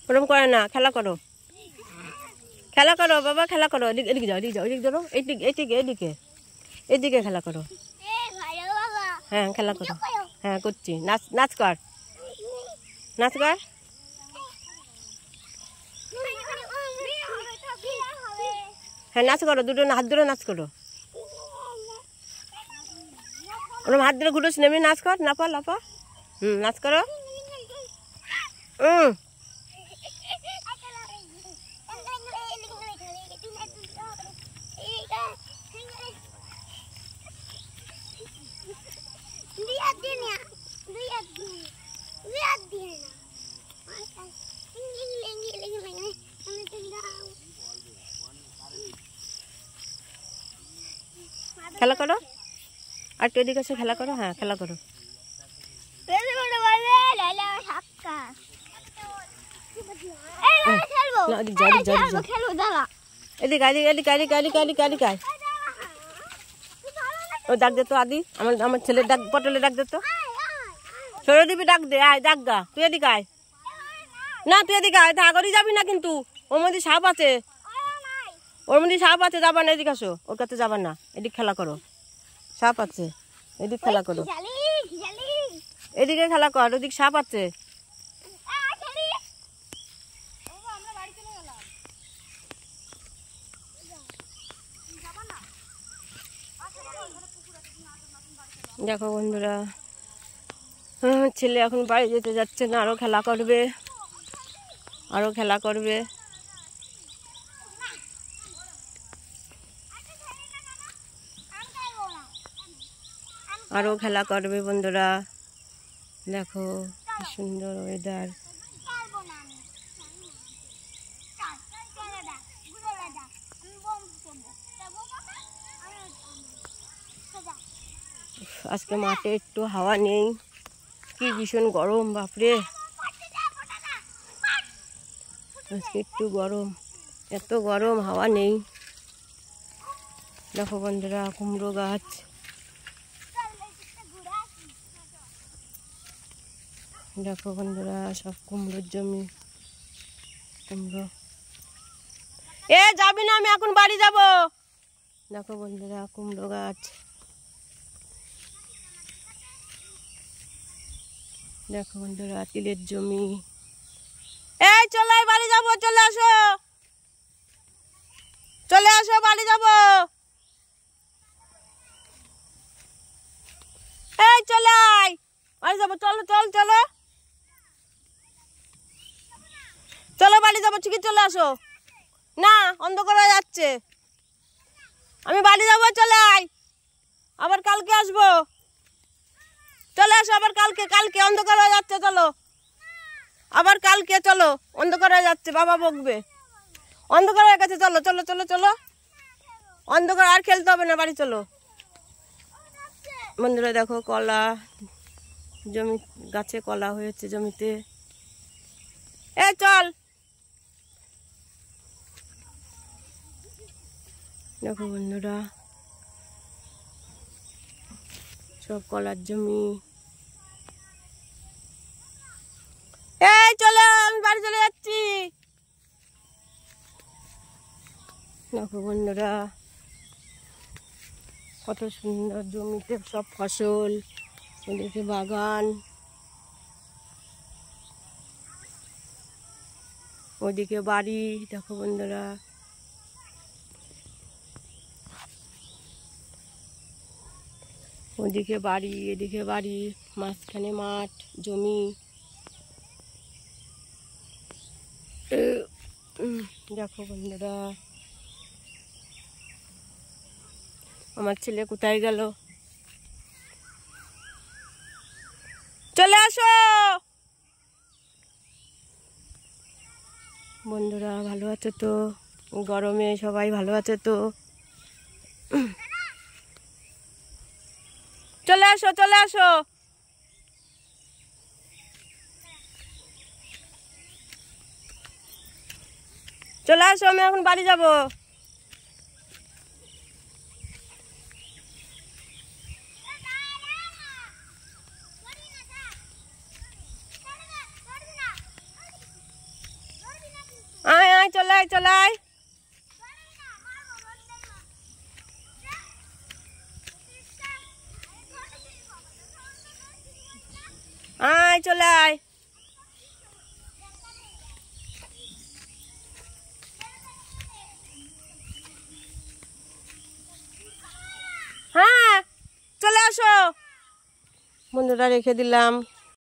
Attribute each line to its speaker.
Speaker 1: ওরকম করে না, খেলা করো, খেলা করো বাবা, খেলা করো। এদিকে এদিকে যাও, এদিকে যাও, এদিকে ধরো, এইদিকে এইদিকে এদিকে এদিকে খেলা করো। হ্যাঁ খেলা করো, হ্যাঁ করছি। নাচ নাচ কর, নাচ কর। হ্যাঁ নাচ করো, দুটো হাত ধরে নাচ করো। ওরকম হাত ধরে ঘুরোস নেমে নাচ কর, লাফা লাফা। নাচ করো। খেলা করো, আর একটু এদিকে এসে খেলা করো। হ্যাঁ খেলা করো। এদিকে এদিকে এদিকে এদিকে এদিকে এদিকে এদিকে ও ডাক দে তো আদি, আমার ছেলের ডাক, পটলে ডাক দে তো। সরে দিবি, ডাক দে, আয় ডাক গা। তুই এদিকে আয় না, তুই এদিকে আয়, আগরই যাবি না কিন্তু, ওর মধ্যে সাপ আছে, ওর মধ্যে সাপ আছে, যাবা না। এদিকে আসো, ওর কাছে যাবা না, এদিকে খেলা করো, সাপ আছে, এদিকে খেলা করো, এদিকে খেলা কর, ওদিকে সাপ আছে। দেখো বন্ধুরা, ছেলে এখন বাড়ি যেতে যাচ্ছে না, আরো খেলা করবে, আরো খেলা করবে। আরো খেলা করবে বন্ধুরা। দেখো কি সুন্দর ওয়েদার। আজকে মাঠে একটু হাওয়া নেই, কি ভীষণ গরম, বাপরে আজকে একটু গরম, এত গরম, হাওয়া নেই। দেখো বন্ধুরা কুমড়ো গাছ, দেখো বন্ধুরা সব কুমড়োর জমি, কুমড়ো। এ যাবি না, আমি এখন বাড়ি যাব। দেখো বন্ধুরা কুমড়ো গাছ, দেখো বন্ধুরা তিলের জমি। এই চলে বাড়ি যাব, চলে আসো, চলে আসো, বাড়ি যাব। এই চলে আয়, বাড়ি যাবো, চলো চল চলো, চলো বাড়ি যাবো, ঠিকই চলে আসো। না অন্ধকার হয়ে যাচ্ছে, আমি বাড়ি যাবো, চলে আয়, আবার কালকে আসবো, চলে আসো আবার কালকে, কালকে অন্ধকার হয়ে যাচ্ছে, চলো আবার কালকে, চলো অন্ধকার হয়ে যাচ্ছে, বাবা বকবে, অন্ধকার হয়ে গেছে, চলো চলো চলো চলো, অন্ধকার আর খেলতে হবে না, বাড়ি চলো। বন্ধুরা দেখো কলা, জমি গাছে কলা হয়েছে জমিতে। এ চল, দেখো বন্ধুরা সব কলার জমি। এই চলে, আমি বাড়ি চলে যাচ্ছি। দেখো বন্ধুরা কত সুন্দর জমিতে সব ফসল, ওদিকে বাগান, ওদিকে বাড়ি। দেখো বন্ধুরা ওদিকে বাড়ি, এদিকে বাড়ি, মাঝখানে মাঠ, জমি। দেখো বন্ধুরা আমার ছেলে কোথায় গেল, চলে আসো বন্ধুরা। ভালো আছে তো, গরমে সবাই ভালো আছে তো, চলে আসো চলে আসো, চলে আসো, আমি এখন বাড়ি যাব। আয় চলে আয়। আয় চলে আয়। হ্যাঁ চলে আসো। বন্ধুরা রেখে দিলাম।